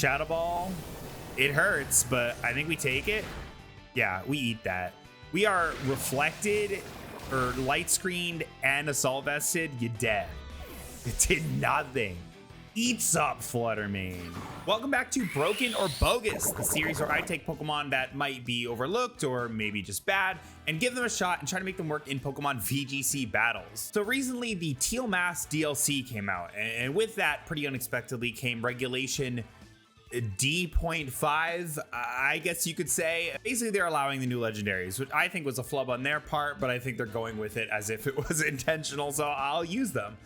Shadow Ball. It hurts, but I think we take it. Yeah, we eat that. We are reflected or light screened and assault vested. You dead. It did nothing. Eats up, Fluttermane. Welcome back to Broken or Bogus, the series where I take Pokemon that might be overlooked or maybe just bad and give them a shot and try to make them work in Pokemon VGC battles. So recently the Teal Mask DLC came out, and with that pretty unexpectedly came Regulation D.5, I guess you could say. Basically, they're allowing the new legendaries, which I think was a flub on their part, but I think they're going with it as if it was intentional, so I'll use them.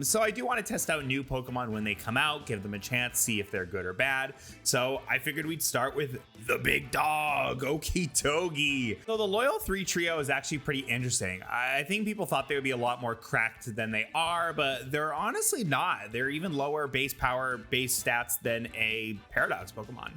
So I do want to test out new Pokemon when they come out, give them a chance, see if they're good or bad. So I figured we'd start with the big dog, Okidogi. So the Loyal 3 trio is actually pretty interesting. I think people thought they would be a lot more cracked than they are, but they're honestly not. They're even lower base power, base stats than a Paradox Pokemon.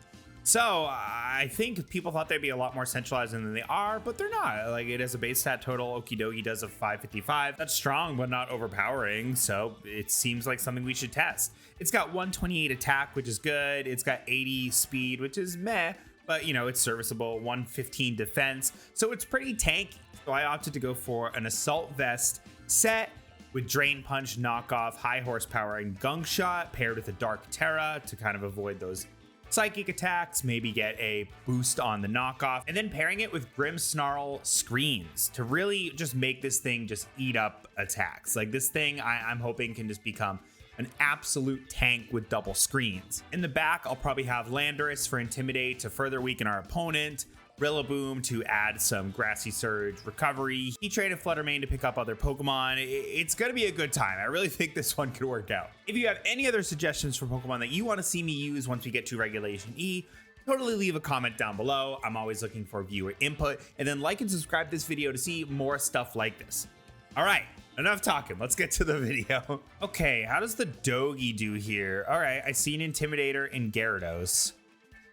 So I think people thought they'd be a lot more centralized than they are, but they're not. Like, it has a base stat total. Okidogi does a 555. That's strong, but not overpowering. So it seems like something we should test. It's got 128 attack, which is good. It's got 80 speed, which is meh, but you know, it's serviceable. 115 defense. So it's pretty tanky. So I opted to go for an Assault Vest set with Drain Punch, Knockoff, High Horsepower, and Gunk Shot paired with a Dark Terra to kind of avoid those psychic attacks, maybe get a boost on the knockoff, and then pairing it with Grimmsnarl Screens to really just make this thing just eat up attacks. Like, this thing I'm hoping can just become an absolute tank with double screens. In the back, I'll probably have Landorus for Intimidate to further weaken our opponent, Rillaboom to add some Grassy Surge recovery, Heatran and Fluttermane to pick up other Pokemon. It's gonna be a good time. I really think this one could work out. If you have any other suggestions for Pokemon that you want to see me use once we get to Regulation E, totally leave a comment down below. I'm always looking for viewer input, and then like and subscribe this video to see more stuff like this. All right, enough talking. Let's get to the video. Okay, how does the Dogi do here? All right, I see an Intimidator in Gyarados,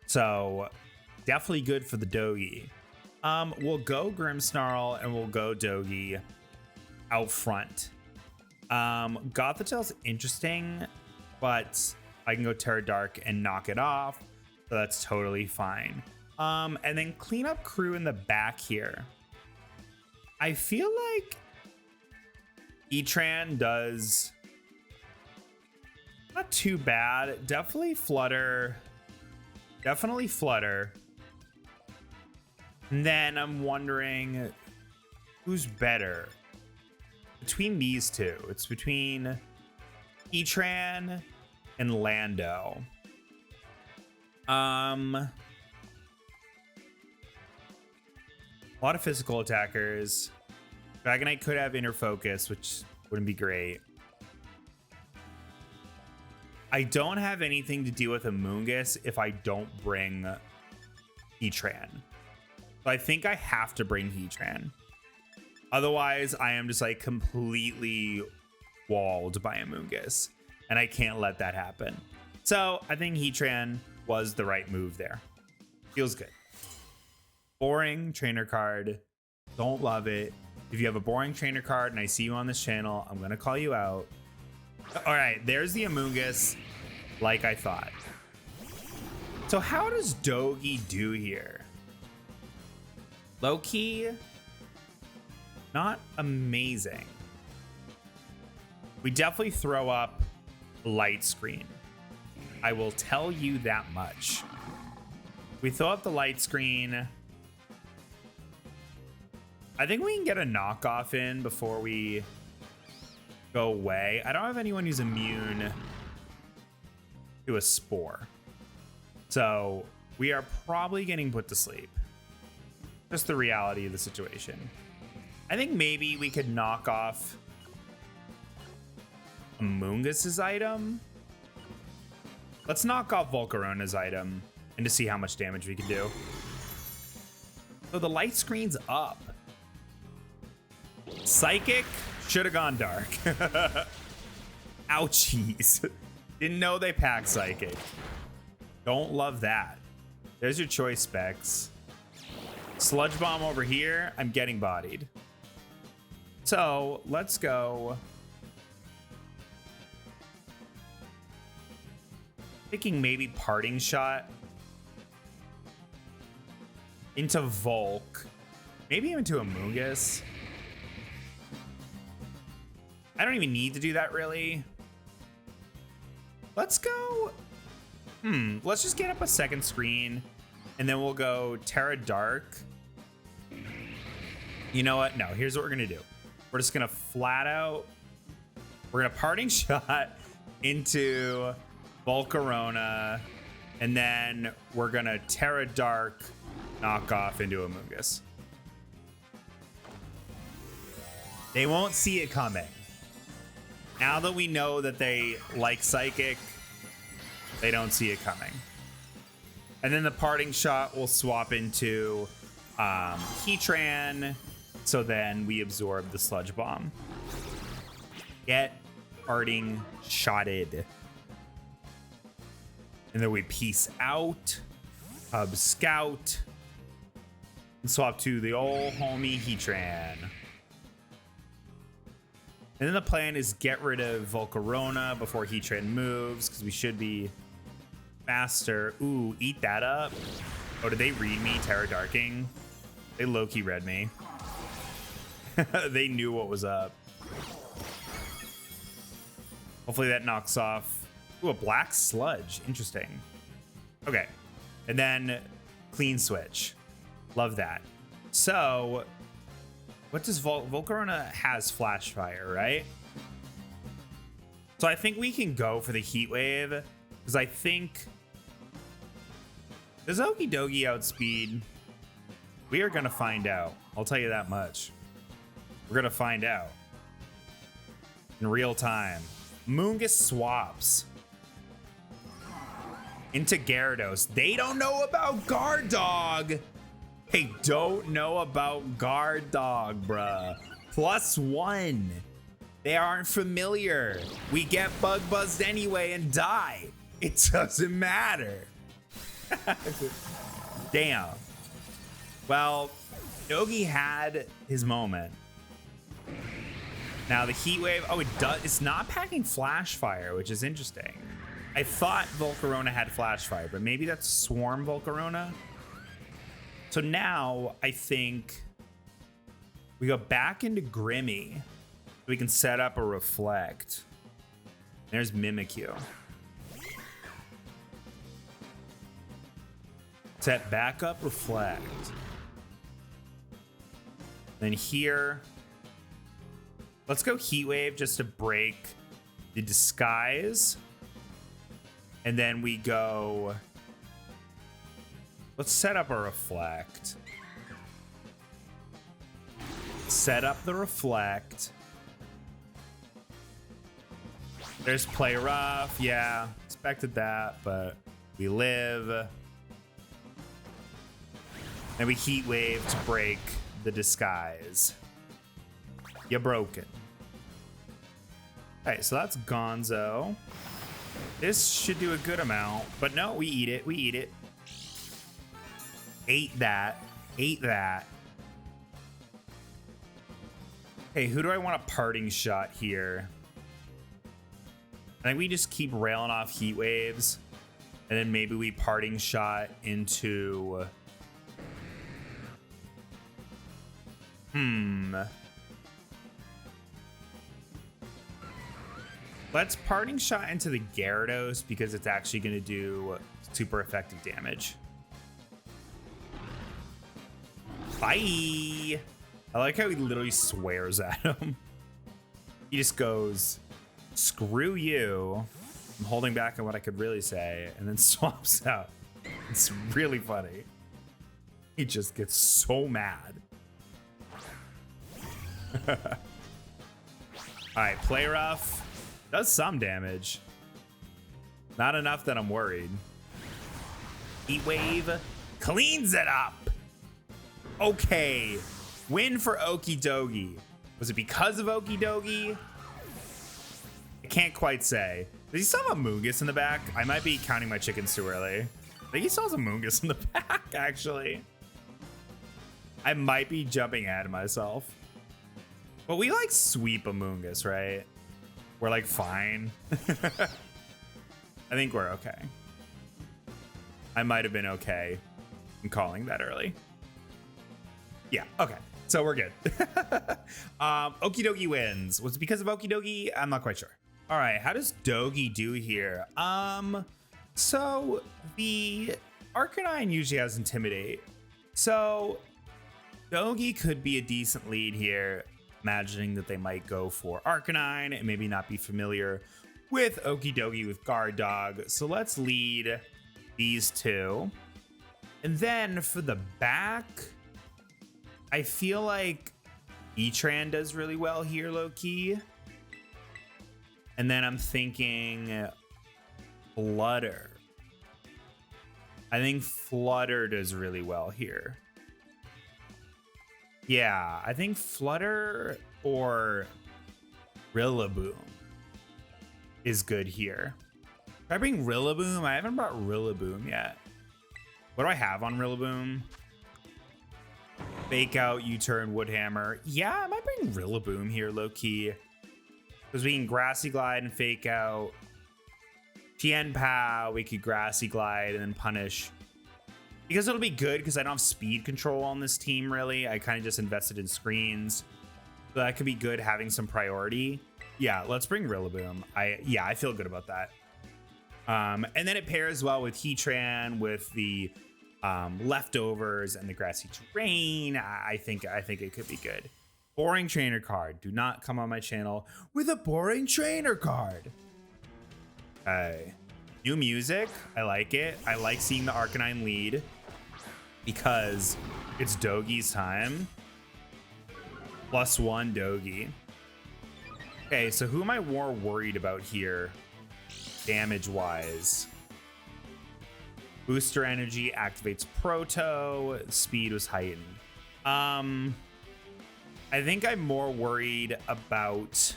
so definitely good for the Dogi. We'll go Grimmsnarl and we'll go Dogi out front. Gothitail's interesting, but I can go Terra Dark and knock it off, so that's totally fine. And then clean up crew in the back here. I feel like Heatran does not too bad. Definitely Flutter. Definitely Flutter. And then I'm wondering who's better between these two. It's between Heatran and Lando. A lot of physical attackers. Dragonite could have Inner Focus, which wouldn't be great. I don't have anything to deal with Amoonguss if I don't bring Heatran. So I think I have to bring Heatran. Otherwise, I am just like completely walled by Amoonguss, and I can't let that happen. So I think Heatran was the right move there. Feels good. Boring trainer card. Don't love it. If you have a boring trainer card and I see you on this channel, I'm going to call you out. All right, there's the Amoonguss, like I thought. So how does Dogi do here? Low-key, not amazing. We definitely throw up Light Screen. I will tell you that much. We throw up the Light Screen. I think we can get a knockoff in before we go away. I don't have anyone who's immune to a Spore. So we are probably getting put to sleep. Just the reality of the situation. I think maybe we could knock off Amoonguss's item. Let's knock off Volcarona's item and to see how much damage we can do. So the light screen's up. Psychic should have gone dark. Ouchies. Didn't know they pack Psychic. Don't love that. There's your choice specs. Sludge Bomb over here. I'm getting bodied. So let's go. Thinking maybe Parting Shot into Volk. Maybe into Amoonguss. I don't even need to do that really. Let's go. Let's just get up a second screen and then we'll go Terra Dark. You know what? No, here's what we're gonna do. We're just gonna flat out, we're gonna Parting Shot into Volcarona, and then we're gonna Terra Dark knock off into Amoonguss. They won't see it coming. Now that we know that they like Psychic, they don't see it coming. And then the Parting Shot will swap into Heatran, so then we absorb the Sludge Bomb. Get Parting Shotted. And then we peace out, Hub Scout, and swap to the old homie Heatran. And then the plan is get rid of Volcarona before Heatran moves, because we should be faster. Ooh, eat that up. Oh, did they read me Terra Darking? They low-key read me. They knew what was up. Hopefully that knocks off. Ooh, a black sludge. Interesting. Okay. And then clean switch. Love that. So what does Volcarona has Flash Fire, right? So I think we can go for the Heat Wave, because I think does Okidogi outspeed? We are gonna find out. I'll tell you that much. We're gonna find out in real time. Amoonguss swaps into Gyarados. They don't know about Guard Dog. They don't know about Guard Dog, bruh. +1. They aren't familiar. We get bug buzzed anyway and die. It doesn't matter. Damn. Well, Yogi had his moment. Now the Heat Wave, oh, it does. It's not packing Flash Fire, which is interesting. I thought Volcarona had Flash Fire, but maybe that's Swarm Volcarona. So now I think we go back into Grimmy. We can set up a Reflect. There's Mimikyu. Set back up Reflect. Then here, let's go Heat Wave just to break the Disguise. And then we go, let's set up a Reflect. Set up the Reflect. There's Play Rough. Yeah, expected that, but we live. Then we Heat Wave to break the Disguise. You're broken. All right, so that's Gonzo. This should do a good amount, but no, we eat it. We eat it. Ate that. Ate that. Hey, who do I want a Parting Shot here? I think we just keep railing off Heat Waves, and then maybe we Parting Shot into... Let's Parting Shot into the Gyarados because it's actually going to do super effective damage. Bye! I like how he literally swears at him. He just goes, screw you. I'm holding back on what I could really say, and then swaps out. It's really funny. He just gets so mad. All right, Play Rough. Does some damage. Not enough that I'm worried. Heat Wave cleans it up. Okay. Win for Okidogi. Was it because of Okidogi? I can't quite say. Does he still have a Amoonguss in the back? I might be counting my chickens too early. I think he still has a Amoonguss in the back, actually. I might be jumping ahead of myself. But we like sweep Amoonguss, right? We're like fine. I think we're okay. I might have been okay in calling that early. Yeah, okay. So we're good. Okidogi wins. Was it because of Okidogi? I'm not quite sure. All right, how does Dogi do here? So the Arcanine usually has Intimidate. So Dogi could be a decent lead here, imagining that they might go for Arcanine and maybe not be familiar with Okidogi with Guard Dog. So let's lead these two. And then for the back, I feel like Etran does really well here, low-key. And then I'm thinking Flutter. I think Flutter does really well here. Yeah, I think Flutter or Rillaboom is good here. Should I bring Rillaboom? I haven't brought Rillaboom yet. What do I have on Rillaboom? Fake Out, U-Turn, Woodhammer. Yeah, I might bring Rillaboom here, low-key. Because we can Grassy Glide and Fake Out. Tianpao, we could Grassy Glide and then Punish. Because it'll be good because I don't have speed control on this team, really. I kind of just invested in screens. So that could be good having some priority. Yeah, let's bring Rillaboom. I feel good about that. And then it pairs well with Heatran, with the leftovers and the grassy terrain. I think it could be good. Boring trainer card. Do not come on my channel with a boring trainer card. New music. I like it. I like seeing the Arcanine lead because it's Dogi's time. +1 Dogi. Okay, so who am I more worried about here, damage-wise? Booster energy activates Proto. Speed was heightened. I think I'm more worried about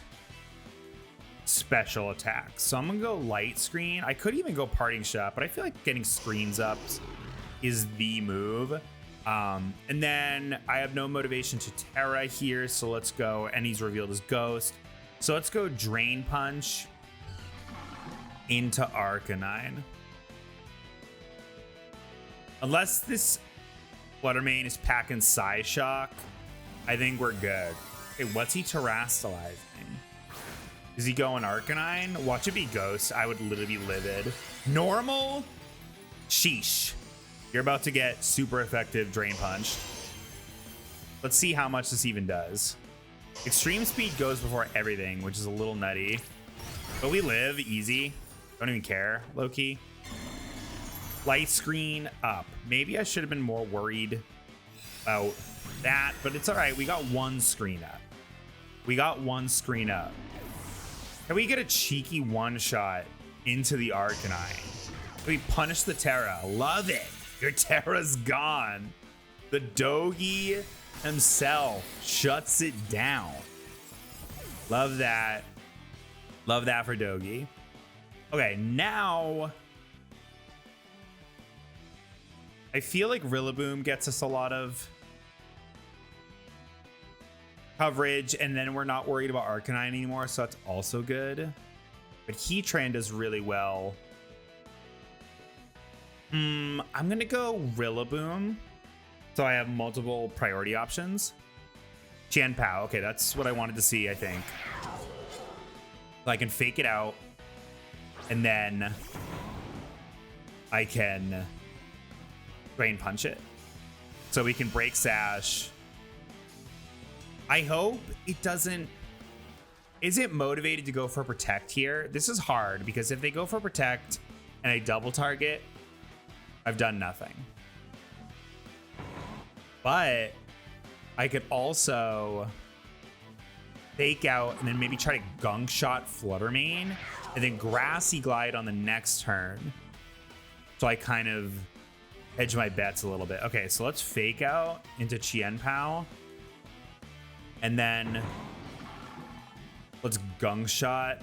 special attacks. So I'm gonna go Light Screen. I could even go Parting Shot, but I feel like getting screens up is the move. And then I have no motivation to Terra here, so let's go. And he's revealed as Ghost. So let's go Drain Punch into Arcanine. Unless this Fluttermane is packing Psyshock, I think we're good. Okay, what's he terastallizing? Is he going Arcanine? Watch it be Ghost. I would literally be livid. Normal? Sheesh. You're about to get super effective Drain Punched. Let's see how much this even does. Extreme Speed goes before everything, which is a little nutty. But we live easy. Don't even care, low-key. Light Screen up. Maybe I should have been more worried about that, but it's all right. We got one screen up. We got one screen up. Can we get a cheeky one-shot into the Arcanine? Can we punish the Terra? Love it. Your Terra's gone. The Dogi himself shuts it down. Love that. Love that for Dogi. Okay, now I feel like Rillaboom gets us a lot of coverage, and then we're not worried about Arcanine anymore, so that's also good. But Heatran does really well. I'm gonna go Rillaboom, so I have multiple priority options. Tianpao, okay, that's what I wanted to see, I think. So I can Fake It Out, and then I can Drain Punch it. So we can Break Sash. I hope it doesn't... Is it motivated to go for Protect here? This is hard, because if they go for Protect and I double target, I've done nothing. But I could also Fake Out and then maybe try to Gunk Shot Fluttermane and then Grassy Glide on the next turn. So I kind of hedge my bets a little bit. Okay, so let's Fake Out into Tianpao. And then let's Gunk Shot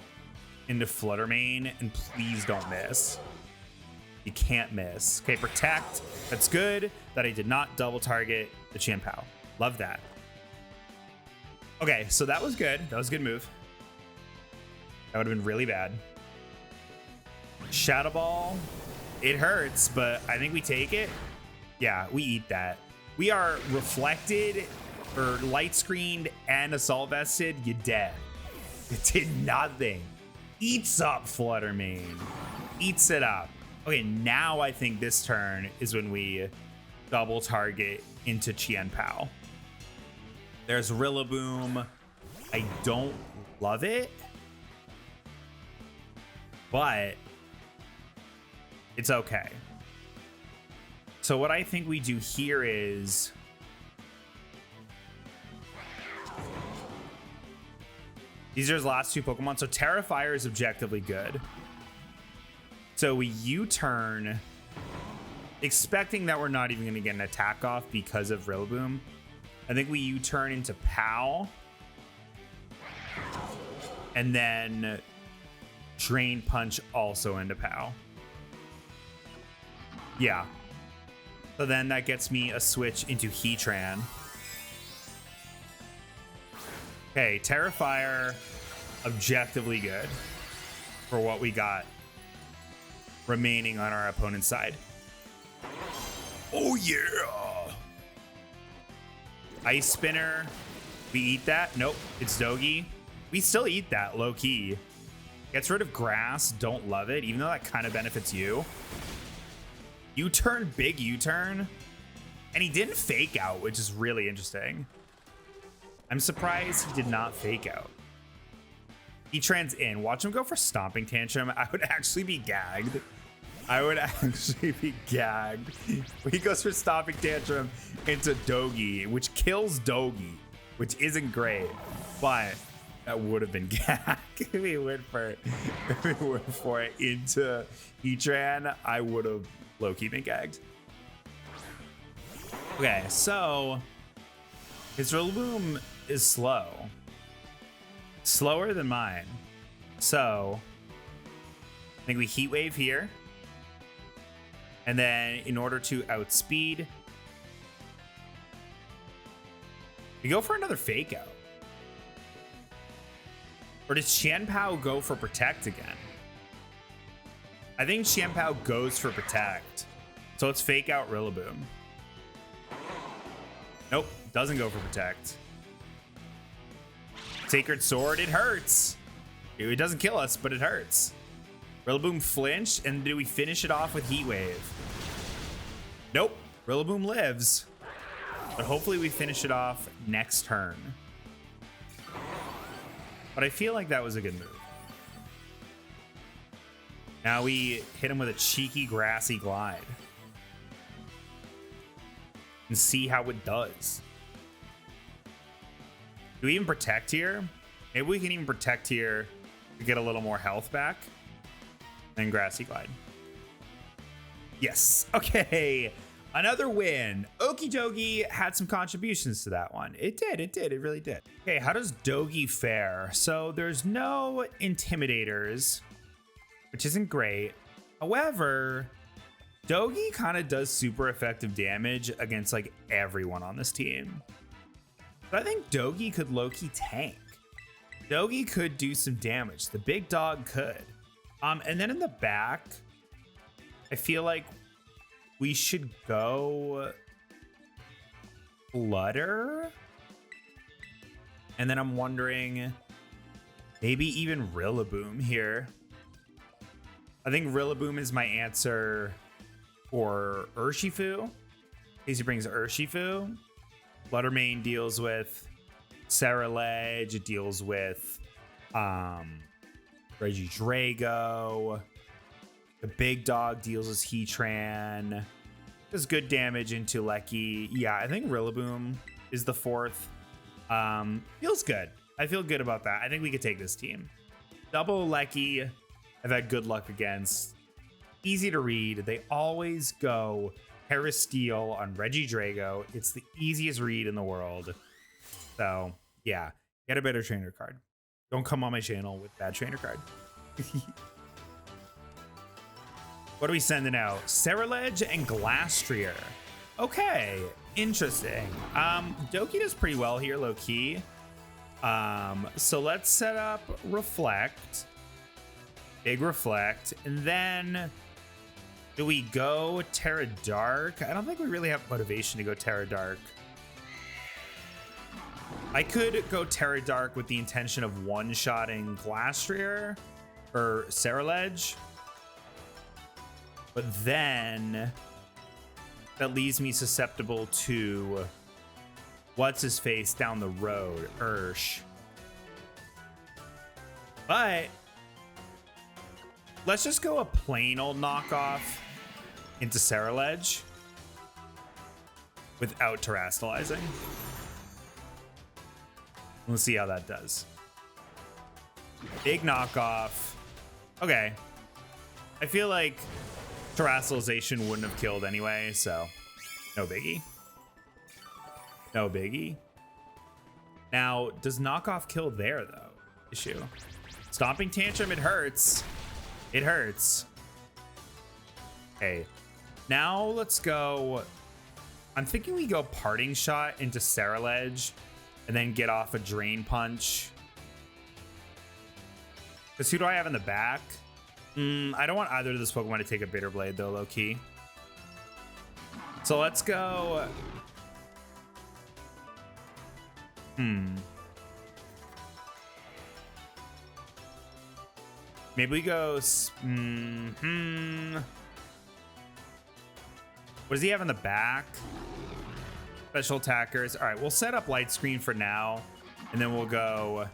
into Fluttermane, and please don't miss. You can't miss. Okay, Protect. That's good that I did not double target the Tianpao. Love that. Okay, so that was good. That was a good move. That would have been really bad. Shadow Ball. It hurts, but I think we take it. Yeah, we eat that. We are reflected or light screened and assault vested. You dead. It did nothing. Eats up Fluttermane. Eats it up. Okay, now I think this turn is when we double target into Qianpao. There's Rillaboom. I don't love it, but it's okay. So what I think we do here is these are his last two Pokemon. So Terrifier is objectively good. So we U-turn, expecting that we're not even going to get an attack off because of Rillaboom. I think we U-turn into Pow. And then Drain Punch also into Pow. Yeah. So then that gets me a switch into Heatran. Okay, Terrifier, objectively good for what we got remaining on our opponent's side. Oh yeah! Ice Spinner, we eat that. Nope, it's Dogi. We still eat that, low key. Gets rid of grass, don't love it, even though that kind of benefits you. U-turn, big U-turn. And he didn't fake out, which is really interesting. I'm surprised he did not fake out. He trans in. Watch him go for Stomping Tantrum. I would actually be gagged. I would actually be gagged. He goes for Stomping Tantrum into Dogi, which kills Dogi, which isn't great, but that would have been gag. If we went for it into Heatran, I would have low-key been gagged. Okay, so his Rillaboom is slow. Slower than mine. So I think we Heat Wave here. And then in order to outspeed, we go for another Fake Out. Or does Qianpao go for Protect again? I think Qianpao goes for Protect. So let's Fake Out Rillaboom. Nope, doesn't go for Protect. Sacred Sword, it hurts. It doesn't kill us, but it hurts. Rillaboom flinched, and do we finish it off with Heat Wave? Nope, Rillaboom lives. But hopefully we finish it off next turn. But I feel like that was a good move. Now we hit him with a cheeky Grassy Glide. And see how it does. Do we even Protect here? Maybe we can even Protect here to get a little more health back. And Grassy Glide. Yes. Okay. Another win. Okidogi had some contributions to that one. It did. It really did. Okay, how does Dogi fare? So there's no Intimidators, which isn't great. However, Dogi kind of does super effective damage against like everyone on this team. But I think Dogi could low-key tank. Dogi could do some damage. The big dog could. And then in the back, I feel like we should go Flutter. And then I'm wondering, maybe even Rillaboom here. I think Rillaboom is my answer for Urshifu. In case he brings Urshifu. Fluttermane deals with Ceruledge. It deals with Regidrago. The big dog deals with Heatran. Does good damage into Lecky. Yeah, I think Rillaboom is the fourth. Feels good. I feel good about that. I think we could take this team. Double Lecky, I've had good luck against. Easy to read. They always go Terrasteel on Regidrago. It's the easiest read in the world. So, yeah. Get a better trainer card. Don't come on my channel with bad trainer card. What are we sending out? Ceruledge and Glastrier. Okay, interesting. Doki does pretty well here, low key. So let's set up Reflect. Big Reflect. And then Do we go Terra Dark? I don't think we really have motivation to go Terra Dark. I could go Terra Dark with the intention of one-shotting Glastrier or Ceruledge. But then that leaves me susceptible to what's-his-face down the road, Ursh. But let's just go a plain old knockoff into Ceruledge without terastallizing. Let's see how that does. Big knockoff. Okay. I feel like terastallization wouldn't have killed anyway, so no biggie. No biggie. Now, does knockoff kill there, though? Issue. Stomping Tantrum, it hurts. It hurts. Okay. Now let's go. I'm thinking we go Parting Shot into Ceruledge and then get off a Drain Punch. Because who do I have in the back? I don't want either of those Pokemon to take a Bitter Blade, though, low key. So let's go. Maybe we go. What does he have in the back? Special attackers. All right, we'll set up Light Screen for now, and then we'll go.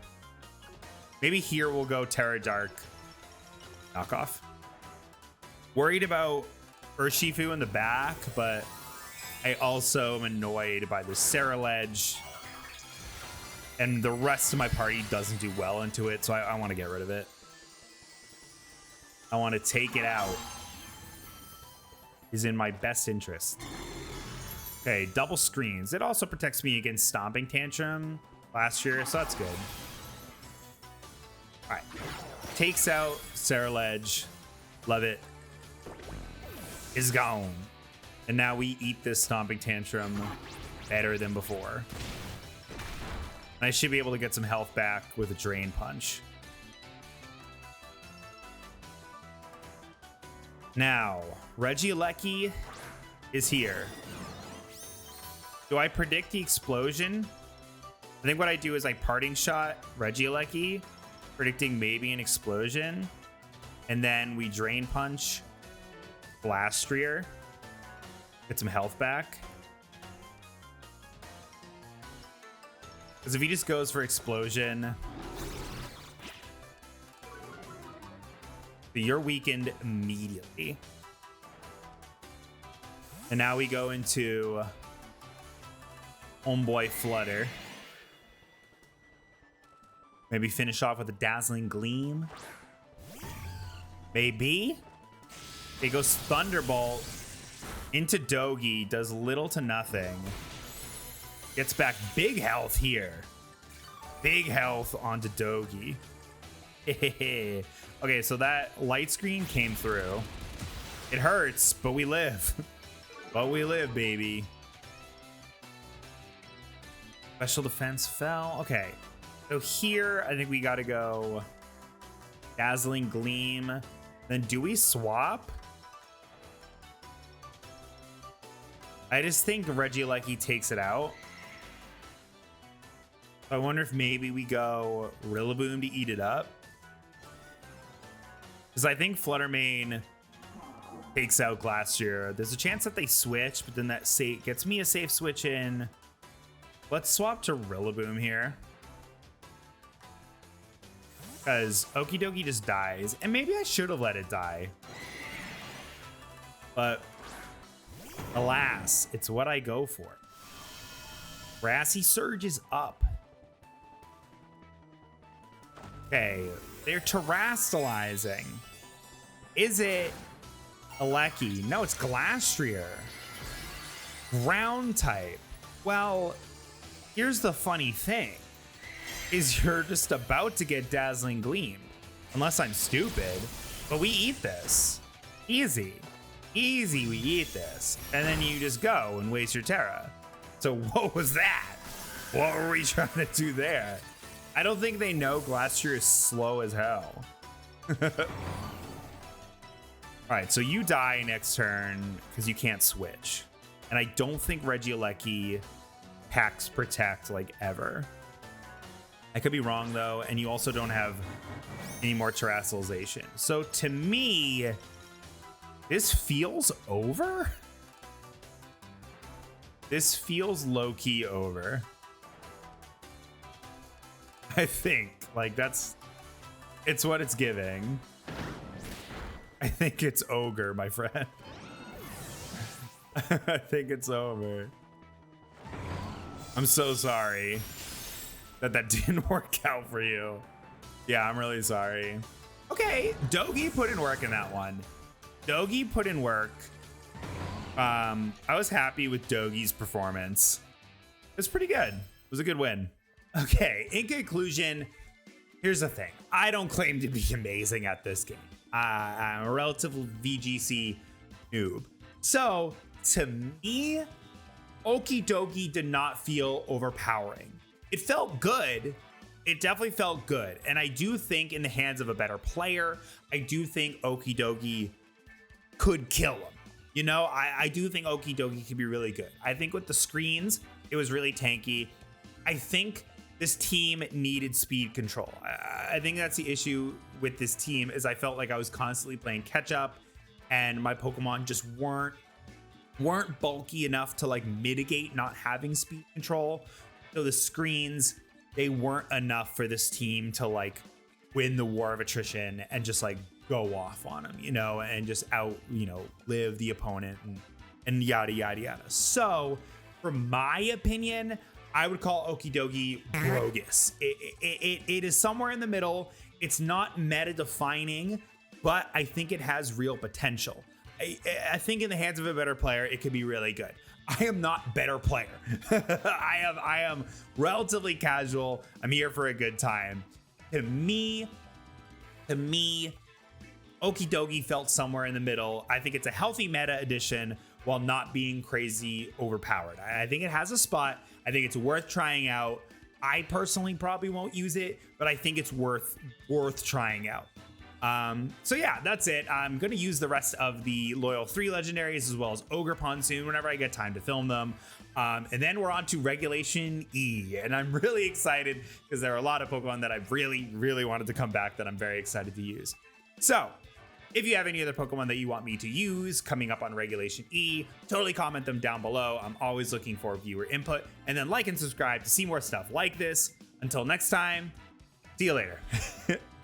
Maybe here we'll go Terra Dark. Knockoff. Worried about Urshifu in the back, but I also am annoyed by the Ceruledge, and the rest of my party doesn't do well into it, so I want to get rid of it. I want to take it out. Is in my best interest. Okay, double screens. It also protects me against Stomping Tantrum last year, so that's good. All right. Takes out Ceruledge. Love it. Is gone. And now we eat this Stomping Tantrum better than before. And I should be able to get some health back with a Drain Punch. Now, Regieleki is here. Do I predict the explosion? I think what I do is I Parting Shot Regieleki, predicting maybe an explosion, and then we Drain Punch Glastrier, get some health back. Because if he just goes for explosion, you're weakened immediately. And now we go into Homeboy Flutter. Maybe finish off with a Dazzling Gleam. Maybe. It goes Thunderbolt into Dogi, does little to nothing. Gets back big health here. Big health onto Dogi. Okay, so that Light Screen came through. It hurts, but we live. But we live, baby. Special defense fell. Okay. So here, I think we got to go Dazzling Gleam. Then do we swap? I just think Regieleki takes it out. I wonder if maybe we go Rillaboom to eat it up. Because I think Fluttermane takes out Glastrier. There's a chance that they switch, but then that gets me a safe switch in. Let's swap to Rillaboom here. Because Okidogi just dies. And maybe I should have let it die. But alas, it's what I go for. Grassy Surge is up. Okay, they're terastallizing. Is it Aleki? No, it's Glastrier. Ground type. Well, here's the funny thing. Is you're just about to get Dazzling Gleam. Unless I'm stupid. But we eat this. Easy. Easy, we eat this. And then you just go and waste your Terra. So what was that? What were we trying to do there? I don't think they know Glastrier is slow as hell. All right, so you die next turn because you can't switch. And I don't think Regieleki packs Protect like ever. I could be wrong though, and you also don't have any more Terrestrialization. So to me, this feels over. This feels low-key over. I think, like, it's what it's giving. I think it's ogre, my friend. I think it's over. I'm so sorry that didn't work out for you. Yeah, I'm really sorry. Okay, Dogi put in work in that one. Dogi put in work. I was happy with Dogi's performance. It's pretty good. It was a good win. Okay, in conclusion, here's the thing. I don't claim to be amazing at this game. I'm a relative VGC noob. So, to me, Okidogi did not feel overpowering. It felt good. It definitely felt good. And I do think in the hands of a better player, I do think Okidogi could kill him. You know, I do think Okidogi could be really good. I think with the screens, it was really tanky. I think this team needed speed control. I think that's the issue with this team is I felt like I was constantly playing catch up and my Pokemon just weren't bulky enough to like mitigate not having speed control. So the screens, they weren't enough for this team to like win the war of attrition and just like go off on them, you know, and just live the opponent and yada, yada, yada. So from my opinion, I would call Okidogi bogus. It is somewhere in the middle. It's not meta defining, but I think it has real potential. I think in the hands of a better player, it could be really good. I am not better player. I am relatively casual. I'm here for a good time. To me, Okidogi felt somewhere in the middle. I think it's a healthy meta addition while not being crazy overpowered. I think it has a spot. I think it's worth trying out. I personally probably won't use it, but I think it's worth trying out. So yeah, that's it. I'm going to use the rest of the Loyal 3 legendaries as well as Ogre Ponsoon whenever I get time to film them. And then we're on to Regulation E. And I'm really excited because there are a lot of Pokemon that I've really, really wanted to come back that I'm very excited to use. So if you have any other Pokemon that you want me to use coming up on Regulation E, totally comment them down below. I'm always looking for viewer input. And then like and subscribe to see more stuff like this. Until next time, see you later.